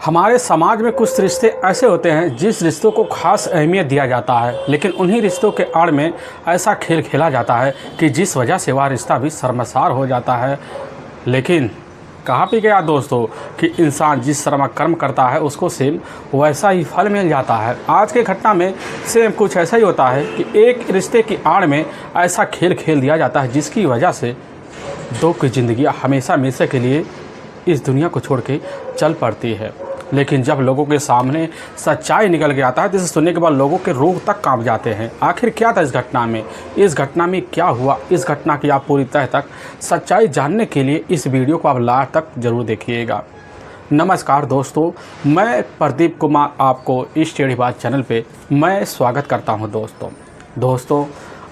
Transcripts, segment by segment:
हमारे समाज में कुछ रिश्ते ऐसे होते हैं जिस रिश्तों को खास अहमियत दिया जाता है, लेकिन उन्हीं रिश्तों के आड़ में ऐसा खेल खेला जाता है कि जिस वजह से वह रिश्ता भी शर्मसार हो जाता है। लेकिन कहा भी गया दोस्तों कि इंसान जिस कर्म करता है उसको सेम वैसा ही फल मिल जाता है। आज के घटना में सेम कुछ ऐसा ही होता है कि एक रिश्ते की आड़ में ऐसा खेल खेल दिया जाता है जिसकी वजह से दो की ज़िंदगी हमेशा हमेशा के लिए इस दुनिया को छोड़ के चल पड़ती है। लेकिन जब लोगों के सामने सच्चाई निकल के आता है, जिसे सुनने के बाद लोगों के रूह तक कांप जाते हैं। आखिर क्या था इस घटना में क्या हुआ, इस घटना की आप पूरी तह तक सच्चाई जानने के लिए इस वीडियो को आप लास्ट तक ज़रूर देखिएगा। नमस्कार दोस्तों, मैं प्रदीप कुमार आपको इस टेढ़ीबाज चैनल पे मैं स्वागत करता हूं। दोस्तों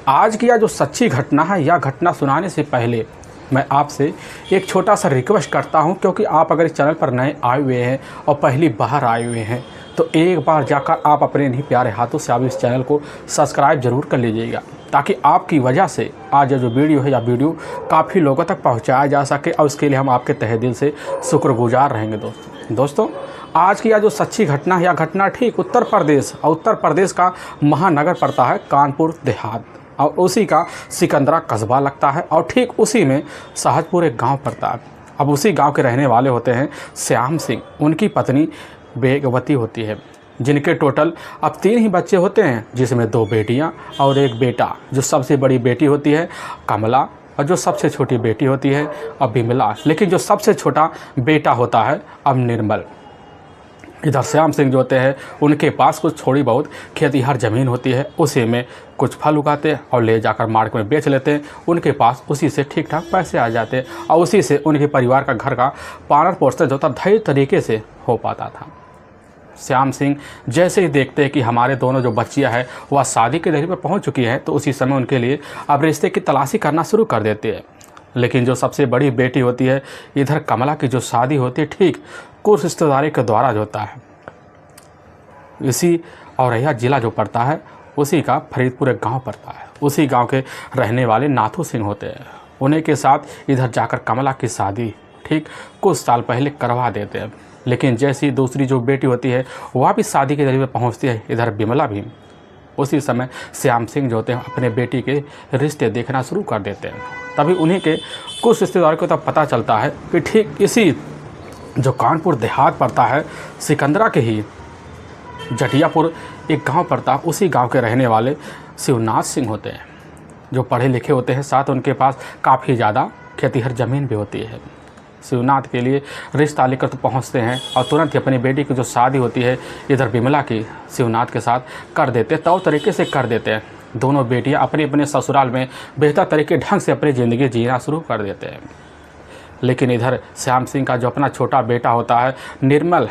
आज की यह जो सच्ची घटना है, यह घटना सुनाने से पहले मैं आपसे एक छोटा सा रिक्वेस्ट करता हूं, क्योंकि आप अगर इस चैनल पर नए आए हुए हैं और पहली बार आए हुए हैं तो एक बार जाकर आप अपने नहीं प्यारे हाथों से आप इस चैनल को सब्सक्राइब ज़रूर कर लीजिएगा, ताकि आपकी वजह से आज जो वीडियो है, या वीडियो काफ़ी लोगों तक पहुंचाया जा सके, और उसके लिए हम आपके तहे दिल से शुक्रगुजार रहेंगे। दोस्तों आज की यह जो सच्ची घटना है, यह घटना ठीक उत्तर प्रदेश का महानगर पड़ता है कानपुर देहात, और उसी का सिकंदरा कस्बा लगता है, और ठीक उसी में शाहजपुर एक गांव पड़ता है। अब उसी गांव के रहने वाले होते हैं श्याम सिंह, उनकी पत्नी बेगवती होती है, जिनके टोटल अब 3 ही बच्चे होते हैं, जिसमें 2 बेटियां और एक बेटा। जो सबसे बड़ी बेटी होती है कमला, और जो सबसे छोटी बेटी होती है अब बिमला, लेकिन जो सबसे छोटा बेटा होता है अब निर्मल। इधर श्याम सिंह जो होते हैं उनके पास कुछ थोड़ी बहुत खेतीहर ज़मीन होती है, उसी में कुछ फल उगाते हैं और ले जाकर मार्केट में बेच लेते हैं। उनके पास उसी से ठीक ठाक पैसे आ जाते हैं, और उसी से उनके परिवार का घर का पालन पोषण जो था धैर्य तरीके से हो पाता था। श्याम सिंह जैसे ही देखते हैं कि हमारे दोनों जो बच्चियां हैं वह शादी के दहलीज पर पहुंच चुकी हैं, तो उसी समय उनके लिए अब रिश्ते की तलाशी करना शुरू कर देते हैं। लेकिन जो सबसे बड़ी बेटी होती है, इधर कमला की जो शादी होती है ठीक कुछ रिश्तेदारी के द्वारा जो होता है, इसी औरैया जिला जो पड़ता है उसी का फरीदपुर एक गांव पड़ता है। उसी गांव के रहने वाले नाथू सिंह होते हैं। उन्हीं के साथ इधर जाकर कमला की शादी ठीक कुछ साल पहले करवा देते हैं। लेकिन जैसी दूसरी जो बेटी होती है वह भी शादी के जरिए पहुंचती है, इधर बिमला भी। उसी समय श्याम सिंह जो होते हैं अपने बेटी के रिश्ते देखना शुरू कर देते हैं। तभी उन्हीं के कुछ रिश्तेदारों को तब पता चलता है कि ठीक इसी जो कानपुर देहात पड़ता है, सिकंदरा के ही जटियापुर एक गांव पड़ता है, उसी गांव के रहने वाले शिवनाथ सिंह होते हैं, जो पढ़े लिखे होते हैं, साथ उनके पास काफ़ी ज़्यादा खेतीहर ज़मीन भी होती है। शिवनाथ के लिए रिश्ता लेकर तो पहुंचते हैं, और तुरंत ही अपनी बेटी की जो शादी होती है इधर बिमला की शिवनाथ के साथ कर देते, तौर तरीके से कर देते हैं। दोनों बेटियां अपने अपने ससुराल में बेहतर तरीके ढंग से अपनी ज़िंदगी जीना शुरू कर देते हैं। लेकिन इधर श्याम सिंह का जो अपना छोटा बेटा होता है निर्मल,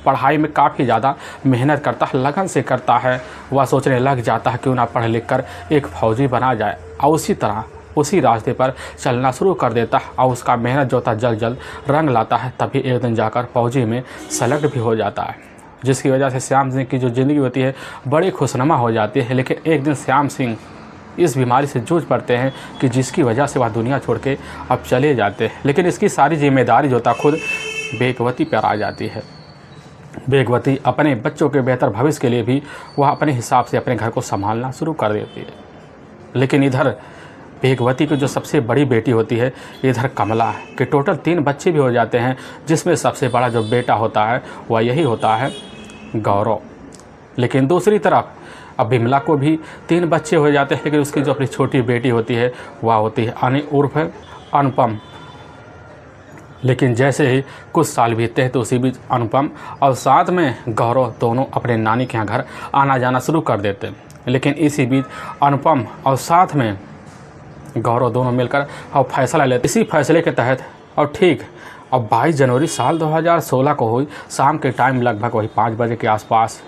पढ़ाई में काफ़ी ज़्यादा मेहनत करता है, लगन से करता है। वह सोचने लग जाता है क्यों ना पढ़ लिख कर एक फौजी बना जाए, और उसी तरह उसी रास्ते पर चलना शुरू कर देता है, और उसका मेहनत जो था जल्द जल्द रंग लाता है। तभी एक दिन जाकर फौजी में सेलेक्ट भी हो जाता है, जिसकी वजह से श्याम सिंह की जो ज़िंदगी होती है बड़ी खुशनुमा हो जाती है। लेकिन एक दिन श्याम सिंह इस बीमारी से जूझ पड़ते हैं कि जिसकी वजह से वह दुनिया छोड़ के अब चले जाते हैं। लेकिन इसकी सारी जिम्मेदारी जो था खुद बेगवती पर आ जाती है। बेगवती अपने बच्चों के बेहतर भविष्य के लिए भी वह अपने हिसाब से अपने घर को संभालना शुरू कर देती है। लेकिन इधर बेगवती की जो सबसे बड़ी बेटी होती है इधर कमला के टोटल 3 बच्चे भी हो जाते हैं, जिसमें सबसे बड़ा जो बेटा होता है वह यही होता है गौरव। लेकिन दूसरी तरफ अब बिमला को भी 3 बच्चे हो जाते हैं, लेकिन उसकी जो अपनी छोटी बेटी होती है वह होती है अनी उर्फ अनुपम। लेकिन जैसे ही कुछ साल बीतते हैं तो उसी बीच अनुपम और साथ में गौरव दोनों अपने नानी के यहाँ घर आना जाना शुरू कर देते हैं। लेकिन इसी बीच अनुपम और साथ में गौरव दोनों मिलकर और फैसला लेते। इसी फैसले के तहत और ठीक अब 22 जनवरी साल 2016 को हुई शाम के टाइम लगभग वही 5 बजे के आसपास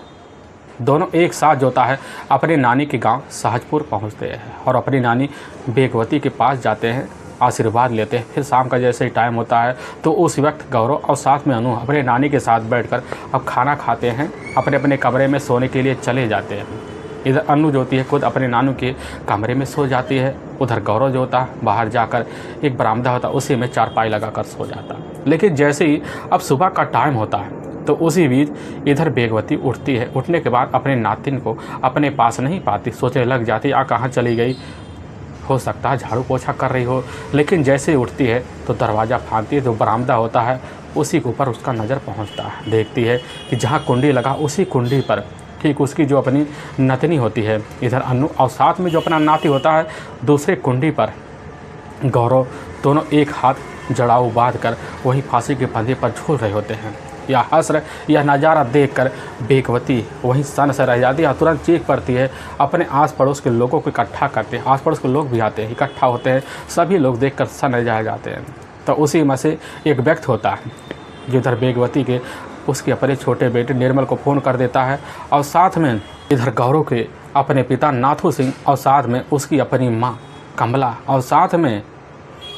दोनों एक साथ जोता है अपने नानी के गांव शाहजपुर पहुंचते हैं, और अपनी नानी बेगवती के पास जाते हैं, आशीर्वाद लेते हैं। फिर शाम का जैसे ही टाइम होता है तो उस वक्त गौरव और साथ में अनु अपने नानी के साथ बैठकर अब खाना खाते हैं, अपने अपने कमरे में सोने के लिए चले जाते हैं। इधर अनु जो होती है खुद अपने नानू के कमरे में सो जाती है, उधर गौरव जो होता है बाहर जाकर एक बरामदा होता है उसी में चारपाई लगाकर सो जाता। लेकिन जैसे ही अब सुबह का टाइम होता है तो उसी बीच इधर बेगवती उठती है। उठने के बाद अपने नातिन को अपने पास नहीं पाती, सोचने लग जाती आ कहाँ चली गई, हो सकता है झाड़ू पोछा कर रही हो। लेकिन जैसे ही उठती है तो दरवाज़ा फाँदती है, जो बरामदा होता है उसी के ऊपर उसका नज़र पहुंचता है। देखती है कि जहां कुंडी लगा उसी कुंडी पर ठीक उसकी जो अपनी नतनी होती है इधर अन्नू, और साथ में जो अपना नाती होता है दूसरे कुंडी पर गौरव, दोनों एक हाथ जड़ाऊ बांध कर वही फांसी के फंदे पर झूल रहे होते हैं। या हंस रहे, यह नज़ारा देखकर बेगवती वहीं सन से रह जाती है। तुरंत चीख पड़ती है, अपने आस पड़ोस के लोगों को इकट्ठा करते हैं। आस पड़ोस के लोग भी आते हैं, इकट्ठा होते हैं, सभी लोग देखकर सन रह जाते हैं। तो उसी में से एक व्यक्ति होता है जो इधर बेगवती के उसके अपने छोटे बेटे निर्मल को फ़ोन कर देता है, और साथ में इधर गौरव के अपने पिता नाथू सिंह, और साथ में उसकी अपनी माँ कमला, और साथ में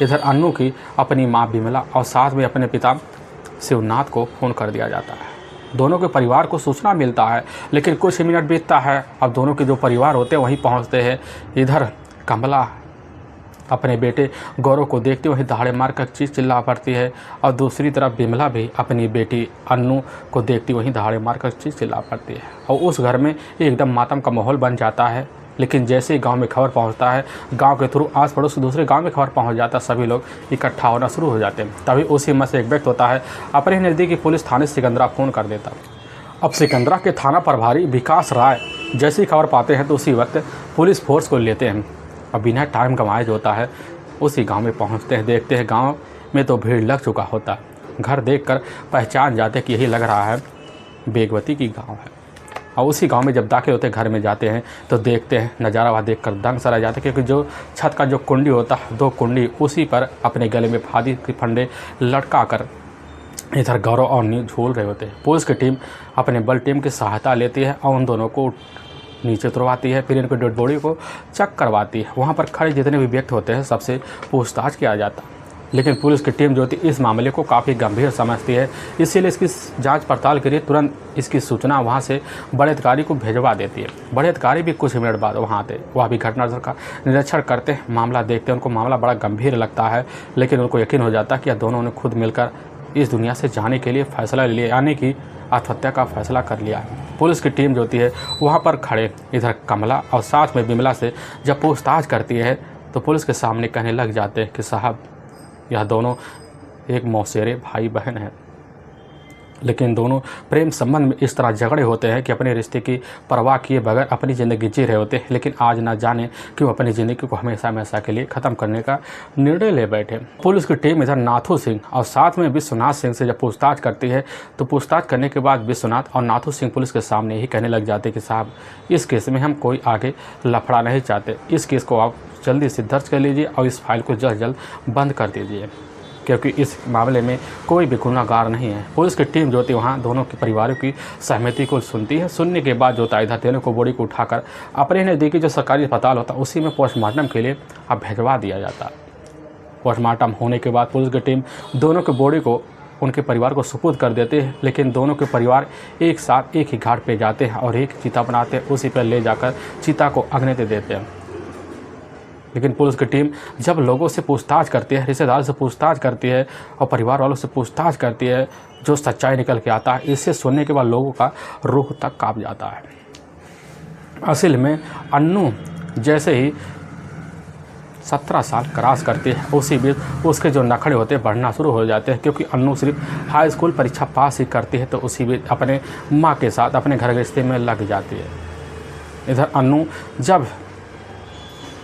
इधर अन्नू की अपनी माँ बिमला, और साथ में अपने पिता शिवनाथ को फ़ोन कर दिया जाता है। दोनों के परिवार को सूचना मिलता है, लेकिन कुछ मिनट बीतता है, अब दोनों के जो परिवार होते हैं वहीं पहुँचते हैं। इधर कमला अपने बेटे गौरव को देखते वहीं दहाड़े मार कर चिल्ला पड़ती है, और दूसरी तरफ बिमला भी अपनी बेटी अन्नू को देखती वहीं दहाड़े मार कर चिल्ला पड़ती है। और उस घर में एकदम मातम का माहौल बन जाता है। लेकिन जैसे ही गांव में खबर पहुंचता है, गांव के थ्रू आस पड़ोस दूसरे गांव में खबर पहुंच जाता है, सभी लोग इकट्ठा होना शुरू हो जाते हैं। तभी उसी में से एक व्यक्ति होता है, अपने नज़दीकी पुलिस थाने सिकंदरा फ़ोन कर देता। अब सिकंदरा के थाना प्रभारी विकास राय जैसी खबर पाते हैं तो उसी वक्त पुलिस फोर्स को लेते हैं, और बिना टाइम गंवाए जो होता है उसी गांव में पहुंचते हैं। देखते हैं गांव में तो भीड़ लग चुका होता है। घर देखकर पहचान जाते कि यही लग रहा है बेगवती की गांव है। और उसी गांव में जब दाखिल होते घर में जाते हैं तो देखते हैं नज़ारा वहाँ देखकर दंग सा रह जाते, क्योंकि जो छत का जो कुंडी होता है, 2 कुंडी, उसी पर अपने गले में फादी के फंडे लटका कर इधर गौरव और न्यू झूल रहे होते हैं। पुलिस की टीम अपने बल टीम की सहायता लेती है और उन दोनों को नीचे उतरवाती है, फिर इनकी डेड बॉडी को चेक करवाती है। वहाँ पर खड़े जितने भी व्यक्ति होते हैं सबसे पूछताछ किया जाता है। लेकिन पुलिस की टीम जो होती है इस मामले को काफ़ी गंभीर समझती है, इसीलिए इसकी जांच पड़ताल के लिए तुरंत इसकी सूचना वहाँ से बड़े अधिकारी को भेजवा देती है। बड़े अधिकारी भी कुछ मिनट बाद वहाँ आते, वह भी घटनास्थल का निरीक्षण करते हैं, मामला देखते हैं। उनको मामला बड़ा गंभीर लगता है, लेकिन उनको यकीन हो जाता है कि दोनों ने खुद मिलकर इस दुनिया से जाने के लिए फैसला ले आने की आत्महत्या का फैसला कर लिया है। पुलिस की टीम जो होती है वहाँ पर खड़े इधर कमला और साथ में बिमला से जब पूछताछ करती है तो पुलिस के सामने कहने लग जाते हैं कि साहब, यह दोनों एक मौसेरे भाई बहन हैं, लेकिन दोनों प्रेम संबंध में इस तरह झगड़े होते हैं कि अपने रिश्ते की परवाह किए बगैर अपनी ज़िंदगी जी रहे होते हैं। लेकिन आज ना जाने क्यों अपनी ज़िंदगी को हमेशा हमेशा के लिए ख़त्म करने का निर्णय ले बैठे। पुलिस की टीम इधर नाथू सिंह और साथ में विश्वनाथ सिंह से जब पूछताछ करती है तो पूछताछ करने के बाद विश्वनाथ और नाथू सिंह पुलिस के सामने ही कहने लग जाते कि साहब, इस केस में हम कोई आगे लफड़ा नहीं चाहते, इस केस को आप जल्दी से दर्ज कर लीजिए और इस फाइल को जल्द बंद कर दीजिए, क्योंकि इस मामले में कोई भी गुनाहगार नहीं है। पुलिस की टीम जो होती है वहाँ दोनों के परिवारों की सहमति को सुनती है। सुनने के बाद जो होता है इधर तीनों को बॉडी को उठाकर अपने नज़दीकी जो सरकारी अस्पताल होता है उसी में पोस्टमार्टम के लिए अब भिजवा दिया जाता है। पोस्टमार्टम होने के बाद पुलिस की टीम दोनों के बॉडी को उनके परिवार को सुपुर्द कर देते हैं, लेकिन दोनों के परिवार एक साथ एक ही घाट पर जाते हैं और एक चिता बनाते हैं, उसी पर ले जाकर चिता को अग्नि दे देते हैं। लेकिन पुलिस की टीम जब लोगों से पूछताछ करती है, रिश्तेदारों से पूछताछ करती है और परिवार वालों से पूछताछ करती है, जो सच्चाई निकल के आता है, इसे सुनने के बाद लोगों का रूह तक कांप जाता है। असल में अन्नू जैसे ही 17 साल क्रॉस करती है उसी बीच उसके जो नखड़े होते हैं बढ़ना शुरू हो जाते हैं, क्योंकि अन्नू सिर्फ हाई स्कूल परीक्षा पास ही करती है तो उसी बीच अपने माँ के साथ अपने घर रिश्ते में लग जाती है। इधर अन्नू जब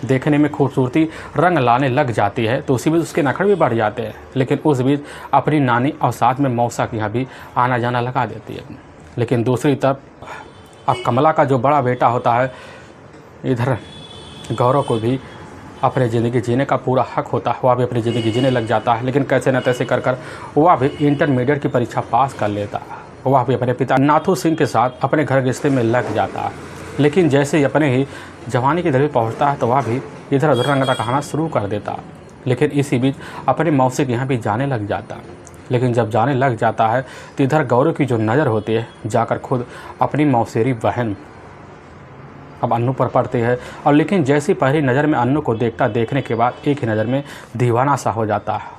देखने में खूबसूरती रंग लाने लग जाती है तो उसी बीच उसके नखरे भी बढ़ जाते हैं, लेकिन उस बीच अपनी नानी और साथ में मौसा के यहाँ भी आना जाना लगा देती है। लेकिन दूसरी तरफ अब कमला का जो बड़ा बेटा होता है इधर गौरव को भी अपनी ज़िंदगी जीने का पूरा हक होता है, वह भी अपनी ज़िंदगी जीने लग जाता है। लेकिन कैसे न तैसे कर कर वह भी इंटरमीडिएट की परीक्षा पास कर लेता है। वह भी अपने पिता नाथू सिंह के साथ अपने घर रिश्ते में लग जाता है। लेकिन जैसे ही अपने ही जवानी की दरी पहुंचता है तो वह भी इधर उधर रंगता कहना शुरू कर देता है। लेकिन इसी बीच अपने मौसी के यहाँ भी जाने लग जाता है। लेकिन जब जाने लग जाता है तो इधर गौरव की जो नज़र होती है जाकर खुद अपनी मौसेरी बहन अब अन्नू पर पड़ती है। और लेकिन जैसी पहली नज़र में अन्नू को देखने के बाद एक ही नज़र में दीवाना सा हो जाता है।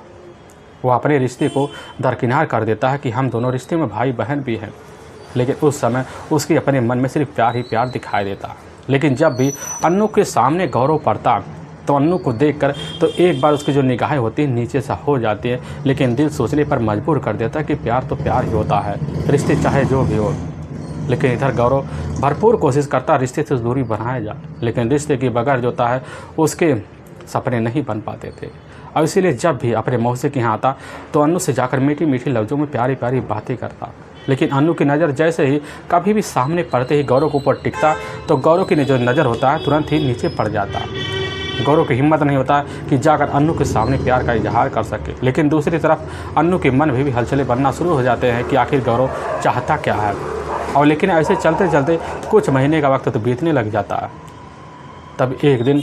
वो अपने रिश्ते को दरकिनार कर देता है कि हम दोनों रिश्ते में भाई बहन भी हैं। लेकिन उस समय उसके अपने मन में सिर्फ प्यार ही प्यार दिखाई देता। लेकिन जब भी अन्नू के सामने गौरव पड़ता तो अन्नू को देखकर तो एक बार उसकी जो निगाहें होती हैं नीचे से हो जाती है, लेकिन दिल सोचने पर मजबूर कर देता है कि प्यार तो प्यार ही होता है, रिश्ते चाहे जो भी हो। लेकिन इधर गौरव भरपूर कोशिश करता रिश्ते से दूरी बनाया जाए, लेकिन रिश्ते के बगैर जो होता है उसके सपने नहीं बन पाते थे। और इसीलिए जब भी अपने मौसी के यहाँ आता तो अन्नू से जाकर मीठी मीठी लफ्ज़ों में प्यारी प्यारी बातें करता। लेकिन अन्नू की नज़र जैसे ही कभी भी सामने पड़ते ही गौरव के ऊपर टिकता तो गौरव की जो नज़र होता है तुरंत ही नीचे पड़ जाता। गौरव की हिम्मत नहीं होता कि जाकर अन्नू के सामने प्यार का इजहार कर सके। लेकिन दूसरी तरफ अन्नू के मन में भी हलचलें बनना शुरू हो जाते हैं कि आखिर गौरव चाहता क्या है। और लेकिन ऐसे चलते चलते कुछ महीने का वक्त तो बीतने लग जाता है। तब एक दिन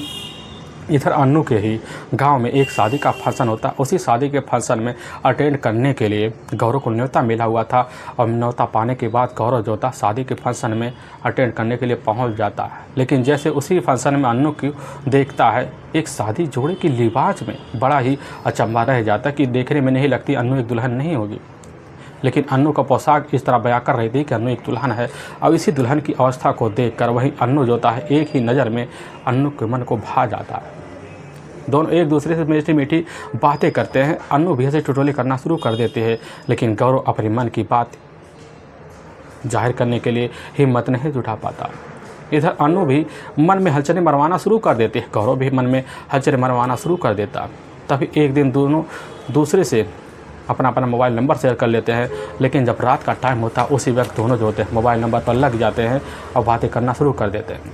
इधर अन्नू के ही गांव में एक शादी का फंक्शन होता है। उसी शादी के फंक्शन में अटेंड करने के लिए गौरव को न्योता मिला हुआ था और न्योता पाने के बाद गौरव जो था शादी के फंक्शन में अटेंड करने के लिए पहुंच जाता है। लेकिन जैसे उसी फंक्शन में अन्नू की देखता है एक शादी जोड़े की लिबास में, बड़ा ही अचंभा रह जाता है कि देखने में नहीं लगती अन्नू एक दुल्हन नहीं होगी। लेकिन अन्नू का पोशाक इस तरह बयां कर रही थी कि अन्नू एक दुल्हन है। और इसी दुल्हन की अवस्था को देखकर वही अन्नू जो होता है एक ही नज़र में अन्नू के मन को भा जाता है। दोनों एक दूसरे से मीठी मीठी बातें करते हैं। अन्नू भी ऐसे टटोली करना शुरू कर देते हैं, लेकिन गौरव अपने मन की बात जाहिर करने के लिए हिम्मत नहीं जुटा पाता। इधर अन्नू भी मन में हलचलें मरवाना शुरू कर देते हैं, गौरव भी मन में हलचलें मरवाना शुरू कर देता। तभी एक दिन दोनों दूसरे से अपना अपना मोबाइल नंबर शेयर कर लेते हैं। लेकिन जब रात का टाइम होता है उसी वक्त दोनों जो होते हैं मोबाइल नंबर पर लग जाते हैं और बातें करना शुरू कर देते हैं।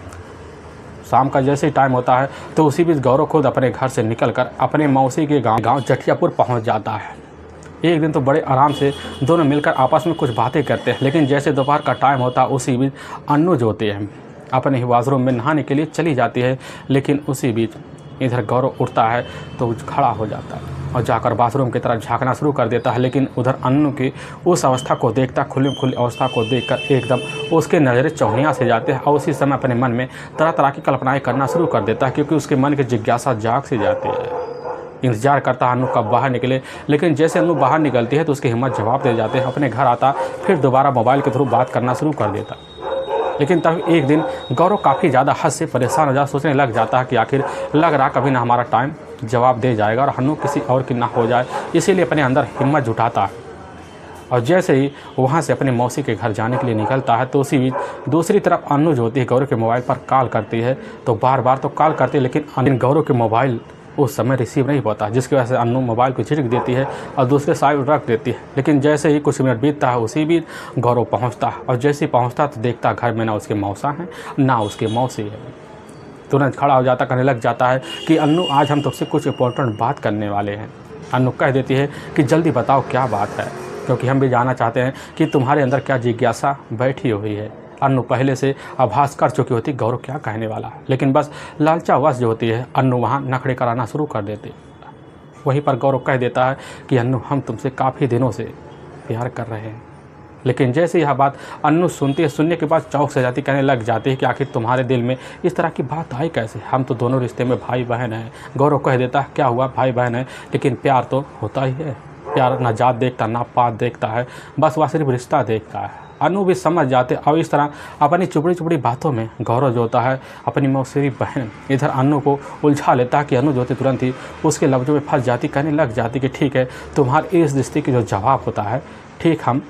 शाम का जैसे ही टाइम होता है तो उसी बीच गौरव खुद अपने घर से निकलकर अपने मौसी के गांव जटियापुर पहुंच जाता है। एक दिन तो बड़े आराम से दोनों मिलकर आपस में कुछ बातें करते हैं। लेकिन जैसे दोपहर का टाइम होता है उसी बीच अन्नू जो होती है अपने ही वॉशरूम में नहाने के लिए चली जाती है। लेकिन उसी बीच इधर गौरव उठता है तो खड़ा हो जाता है और जाकर बाथरूम की तरफ झांकना शुरू कर देता है। लेकिन उधर अन्नू की उस अवस्था को देखता, खुली खुली अवस्था को देखकर एकदम उसके नज़रें चौनिया से जाते हैं और उसी समय अपने मन में तरह तरह की कल्पनाएं करना शुरू कर देता है, क्योंकि उसके मन की जिज्ञासा जाग सी जाती है। इंतजार करता है अन्नू कब बाहर निकले। लेकिन जैसे अन्नू बाहर निकलती है तो उसकी हिम्मत जवाब दे जाते हैं। अपने घर आता फिर दोबारा मोबाइल के थ्रू बात करना शुरू कर देता। लेकिन तब एक दिन गौरव काफ़ी ज़्यादा हद से परेशान हो जाता, सोचने लग जाता है कि आखिर लग रहा कभी ना हमारा टाइम जवाब दे जाएगा और अन्नू किसी और की ना हो जाए। इसीलिए अपने अंदर हिम्मत जुटाता है और जैसे ही वहाँ से अपने मौसी के घर जाने के लिए निकलता है तो उसी बीच दूसरी तरफ अन्नू जो होती है गौरव के मोबाइल पर कॉल करती है। तो बार बार तो कॉल करती है, लेकिन गौरव के मोबाइल उस समय रिसीव नहीं होता, जिसकी वजह से अन्नू मोबाइल को झिड़क देती है और दूसरे साइड रख देती है। लेकिन जैसे ही कुछ मिनट बीतता है उसी बीच गौरव पहुंचता है और जैसे ही पहुंचता तो देखता घर में ना उसके मौसा हैं ना उसके मौसी है। तुरंत खड़ा हो जाता, कहने लग जाता है कि अन्नू आज हम तुमसे कुछ इंपॉर्टेंट बात करने वाले हैं। अन्नू कह देती है कि जल्दी बताओ क्या बात है, क्योंकि हम भी जानना चाहते हैं कि तुम्हारे अंदर क्या जिज्ञासा बैठी हुई है। अन्नू पहले से आभास कर चुकी होती गौरव क्या कहने वाला है, लेकिन बस लालचावश जो होती है अन्नू वहाँ नखड़े कराना शुरू कर देते। वहीं पर गौरव कह देता है कि अन्नू हम तुमसे काफ़ी दिनों से प्यार कर रहे हैं। लेकिन जैसे यह बात अन्नू सुनती है, सुनने के बाद चौंक से जाती, कहने लग जाती है कि आखिर तुम्हारे दिल में इस तरह की बात आई कैसे, हम तो दोनों रिश्ते में भाई बहन हैं। गौरव कह देता है क्या हुआ, भाई बहन है लेकिन प्यार तो होता ही है। प्यार ना जात देखता ना पात देखता है, बस वह सिर्फ रिश्ता देखता है। अन्नू भी समझ जाते और इस तरह अपनी चुपड़ी चुपड़ी बातों में गौरव जो होता है अपनी मौसी बहन इधर अन्नू को उलझा लेता है कि अन्नू जो होती तुरंत ही उसके लफ्ज़ों में फंस जाती, कहने लग जाती कि ठीक है तुम्हारे इस रिश्ते की जो जवाब होता है ठीक हम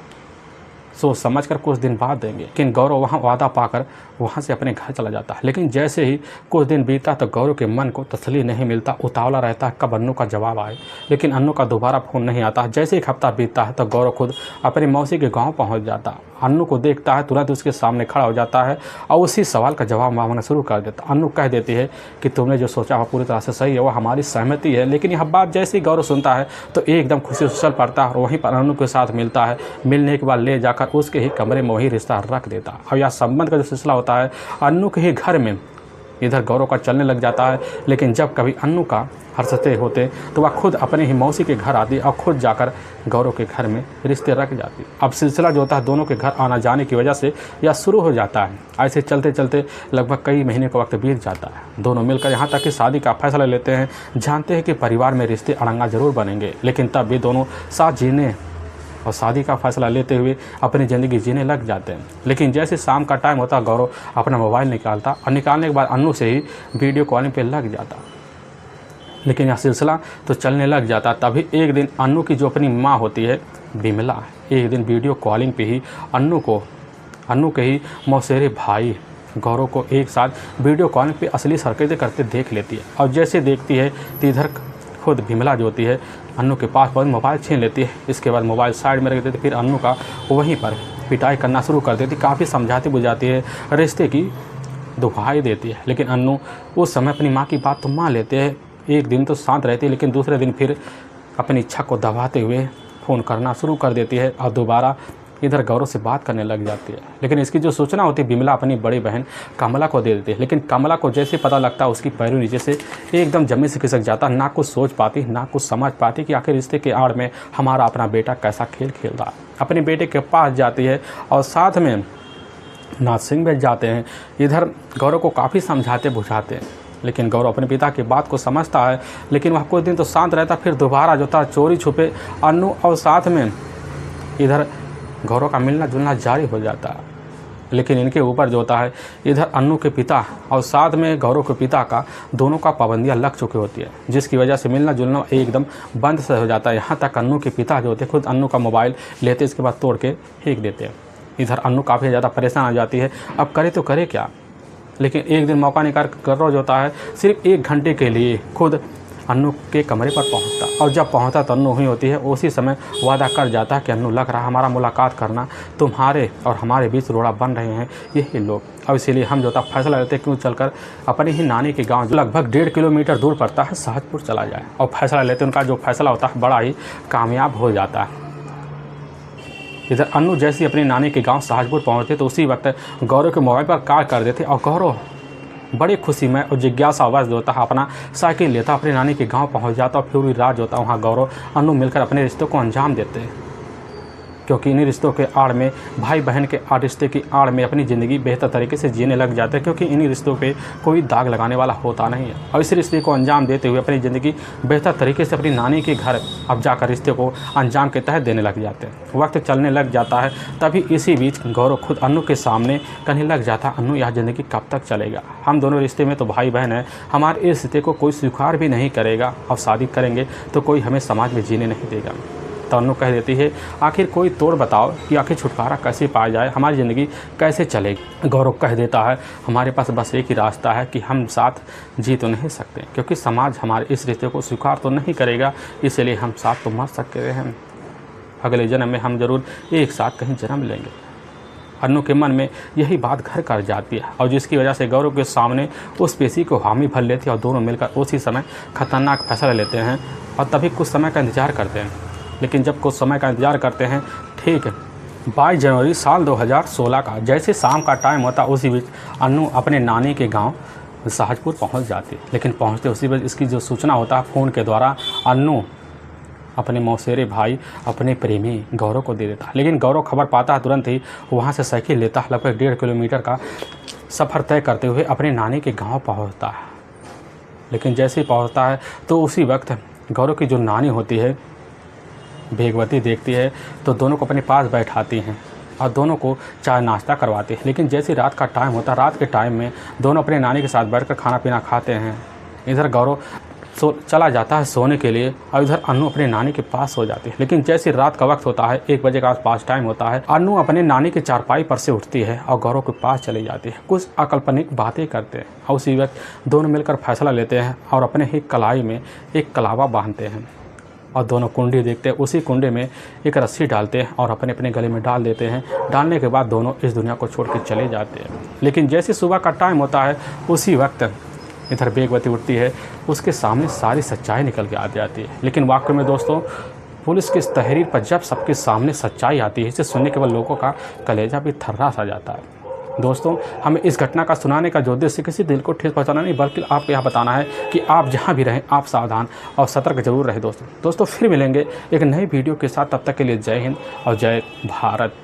सोच समझ कर कुछ दिन बाद देंगे। लेकिन गौरव वहाँ वादा पाकर वहाँ से अपने घर चला जाता है। लेकिन जैसे ही कुछ दिन बीता तो गौरव के मन को तसल्ली नहीं मिलता, उतावला रहता है कब अन्नू का जवाब आए। लेकिन अन्नू का दोबारा फ़ोन नहीं आता। जैसे एक हफ्ता बीतता है तो गौरव खुद अपनी मौसी के गाँव पहुँच जाता। अन्नू को देखता है, तुरंत उसके सामने खड़ा हो जाता है और उसी सवाल का जवाब मांगना शुरू कर देता। अन्नू कह देती है कि तुमने जो सोचा वह पूरी तरह से सही है, वह हमारी सहमति है। लेकिन यह बात जैसे ही गौरव सुनता है तो एकदम खुशी से उछल पड़ता है और वहीं पर अन्नू के साथ मिलता है। मिलने के बाद ले जाकर उसके ही कमरे में वही रिश्ता रख देता। और यह संबंध का जो सिलसिला होता है अन्नू के ही घर में इधर गौरव का चलने लग जाता है, लेकिन जब कभी अन्नू का हर्षते होते तो वह खुद अपने ही मौसी के घर आती और खुद जाकर गौरव के घर में रिश्ते रख जाती। अब सिलसिला जो होता है दोनों के घर आना जाने की वजह से यह शुरू हो जाता है। ऐसे चलते चलते लगभग कई महीने का वक्त बीत जाता है। दोनों मिलकर यहाँ तक कि शादी का फैसला लेते हैं। जानते हैं कि परिवार में रिश्ते अड़ंगा जरूर बनेंगे, लेकिन तब भी दोनों साथ जीने और शादी का फैसला लेते हुए अपनी ज़िंदगी जीने लग जाते हैं। लेकिन जैसे शाम का टाइम होता गौरव अपना मोबाइल निकालता और निकालने के बाद अन्नू से ही वीडियो कॉलिंग पे लग जाता। लेकिन यह सिलसिला तो चलने लग जाता। तभी एक दिन अन्नू की जो अपनी माँ होती है बिमला, एक दिन वीडियो कॉलिंग पे ही अन्नू के ही मौसेरे भाई गौरव को एक साथ वीडियो कॉलिंग पे असली हरकतें करते देख लेती है। और जैसे देखती है तो इधर खुद बिमला जो होती है अन्नू के पास मोबाइल छीन लेती है। इसके बाद मोबाइल साइड में रख देती, फिर अन्नू का वहीं पर पिटाई करना शुरू कर देती। काफ़ी समझाती बुझाती है, रिश्ते की दुहाई देती है, लेकिन अन्नू उस समय अपनी माँ की बात तो मान लेते हैं। एक दिन तो शांत रहती है, लेकिन दूसरे दिन फिर अपनी इच्छा को दबाते हुए फ़ोन करना शुरू कर देती है और दोबारा इधर गौरव से बात करने लग जाती है। लेकिन इसकी जो सूचना होती है बिमला अपनी बड़ी बहन कमला को दे देती है। लेकिन कमला को जैसे पता लगता है उसकी पैरों नीचे से एकदम ज़मीन से खिसक जाता। ना कुछ सोच पाती, ना कुछ समझ पाती कि आखिर रिश्ते के आड़ में हमारा अपना बेटा कैसा खेल खेल रहा है। अपने बेटे के पास जाती है और साथ में नाथ सिंह भेज जाते हैं। इधर गौरव को काफ़ी समझाते बुझाते हैं, लेकिन गौरव अपने पिता की बात को समझता है। लेकिन वह कुछ दिन तो शांत रहता, फिर दोबारा जो था चोरी छुपे अन्नू और साथ में इधर गौरव का मिलना जुलना जारी हो जाता है। लेकिन इनके ऊपर जो होता है इधर अन्नू के पिता और साथ में गौरव के पिता का दोनों का पाबंदियां लग चुकी होती है, जिसकी वजह से मिलना जुलना एकदम बंद से हो जाता है। यहाँ तक अन्नू के पिता जो होते हैं खुद अन्नू का मोबाइल लेते, इसके बाद तोड़ के फेंक देते हैं। इधर अन्नू काफ़ी ज़्यादा परेशान हो जाती है, अब करे तो करे क्या। लेकिन एक दिन मौका निकाल गौरव जो होता है सिर्फ 1 घंटे के लिए खुद अन्नू के कमरे पर पहुंचता, और जब पहुंचता तो अन्नू हुई होती है। उसी समय वादा कर जाता है कि अन्नू लग रहा हमारा मुलाकात करना, तुम्हारे और हमारे बीच रोड़ा बन रहे हैं यही लोग। अब इसीलिए हम जो था फैसला लेते क्यों चलकर अपनी ही नानी के गांव जो लगभग 1.5 किलोमीटर दूर पड़ता है शाहजपुर चला जाए। और फैसला लेते उनका जो फैसला होता है बड़ा ही कामयाब हो जाता है। इधर अन्नू जैसे अपनी नानी के गाँव शाहजपुर पहुँचते तो उसी वक्त गौरव के मोबाइल पर कॉल कर देते और गौरव बड़ी खुशी में और जिज्ञासावश जो होता है अपना साइकिल लेता अपने नानी के गांव पहुंच जाता और फिर भी रात जो होता है वहाँ गौरव अन्नू मिलकर अपने रिश्तों को अंजाम देते हैं। क्योंकि इन्हीं रिश्तों के आड़ में भाई बहन के रिश्ते की आड़ में अपनी ज़िंदगी बेहतर तरीके से जीने लग जाते हैं, क्योंकि इन्हीं रिश्तों पे कोई दाग लगाने वाला होता नहीं है। और इस रिश्ते को अंजाम देते हुए अपनी ज़िंदगी बेहतर तरीके से अपनी नानी के घर अब जाकर रिश्ते को अंजाम के तहत देने लग जाते हैं। वक्त चलने लग जाता है, तभी इसी बीच गौरव खुद अन्नू के सामने कहने लग जाता है, अन्नू यह ज़िंदगी कब तक चलेगा, हम दोनों रिश्ते में तो भाई बहन हैं, हमारे इस रिश्ते को कोई स्वीकार भी नहीं करेगा और शादी करेंगे तो कोई हमें समाज में जीने नहीं देगा। तो अन्नू कह देती है, आखिर कोई तोड़ बताओ कि आखिर छुटकारा कैसे पाया जाए, हमारी ज़िंदगी कैसे चलेगी। गौरव कह देता है, हमारे पास बस एक ही रास्ता है कि हम साथ जी तो नहीं सकते, क्योंकि समाज हमारे इस रिश्ते को स्वीकार तो नहीं करेगा, इसलिए हम साथ तो मर सकते हैं, अगले जन्म में हम ज़रूर एक साथ कहीं जन्म लेंगे। अन्नू के मन में यही बात घर कर जाती है, और जिसकी वजह से गौरव के सामने उस पेशी को हामी भर लेती है और दोनों मिलकर उसी समय खतरनाक फैसला लेते हैं। और तभी कुछ समय का इंतजार करते हैं। लेकिन जब कुछ समय का इंतजार करते हैं, ठीक 22 जनवरी साल 2016 का जैसे शाम का टाइम होता उसी बीच अन्नू अपने नानी के गांव शाहजपुर पहुंच जाती है। लेकिन पहुंचते उसी बीच इसकी जो सूचना होता है फ़ोन के द्वारा अन्नू अपने मौसेरे भाई अपने प्रेमी गौरव को दे देता है। लेकिन गौरव खबर पाता है तुरंत ही वहाँ से साइकिल लेता है, लगभग 1.5 किलोमीटर का सफ़र तय करते हुए अपने नानी के गाँव पहुँचता है। लेकिन जैसे ही पहुँचता है तो उसी वक्त गौरव की जो नानी होती है भेगवती देखती है तो दोनों को अपने पास बैठाती हैं और दोनों को चाय नाश्ता करवाती है। लेकिन जैसे रात का टाइम होता है, रात के टाइम में दोनों अपने नानी के साथ बैठकर खाना पीना खाते हैं। इधर गौरव चला जाता है सोने के लिए और इधर अन्नू अपने नानी के पास सो जाती है। लेकिन जैसे रात का वक्त होता है, 1 बजे का आसपास टाइम होता है, अन्नू अपने नानी के चारपाई पर से उठती है और गौरव के पास चली जाती है। कुछ अकाल्पनिक बातें करते हैं और उसी वक्त दोनों मिलकर फैसला लेते हैं और अपने ही कलाई में एक कलावा बांधते हैं और दोनों कुंडी देखते हैं। उसी कुंडे में एक रस्सी डालते हैं और अपने अपने गले में डाल देते हैं। डालने के बाद दोनों इस दुनिया को छोड़ के चले जाते हैं। लेकिन जैसे सुबह का टाइम होता है उसी वक्त इधर बेगवती उठती है, उसके सामने सारी सच्चाई निकल के आ जाती है। लेकिन वाकई में दोस्तों पुलिस की इस तहरीर पर जब सबके सामने सच्चाई आती है, इसे सुनने के बाद लोगों का कलेजा भी थर्रा सा जाता है। दोस्तों, हमें इस घटना का सुनाने का जो उद्देश्य किसी दिल को ठेस पहुंचाना नहीं, बल्कि आपको यह बताना है कि आप जहां भी रहें आप सावधान और सतर्क जरूर रहें। दोस्तों फिर मिलेंगे एक नई वीडियो के साथ, तब तक के लिए जय हिंद और जय भारत।